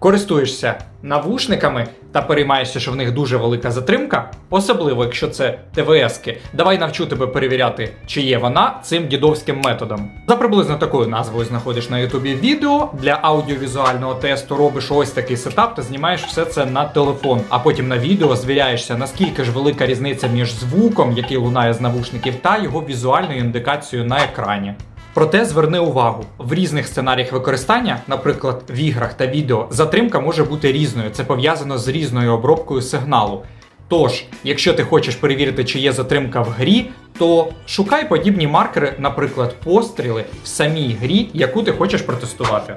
Користуєшся навушниками та переймаєшся, що в них дуже велика затримка, особливо якщо це ТВС-ки. Давай навчу тебе перевіряти, чи є вона цим дідовським методом. За приблизно такою назвою знаходиш на ютубі відео, для аудіовізуального тесту робиш ось такий сетап та знімаєш все це на телефон, а потім на відео звіряєшся, наскільки ж велика різниця між звуком, який лунає з навушників, та його візуальною індикацією на екрані. Проте зверни увагу, в різних сценаріях використання, наприклад, в іграх та відео, затримка може бути різною, це пов'язано з різною обробкою сигналу. Тож, якщо ти хочеш перевірити, чи є затримка в грі, то шукай подібні маркери, наприклад, постріли в самій грі, яку ти хочеш протестувати.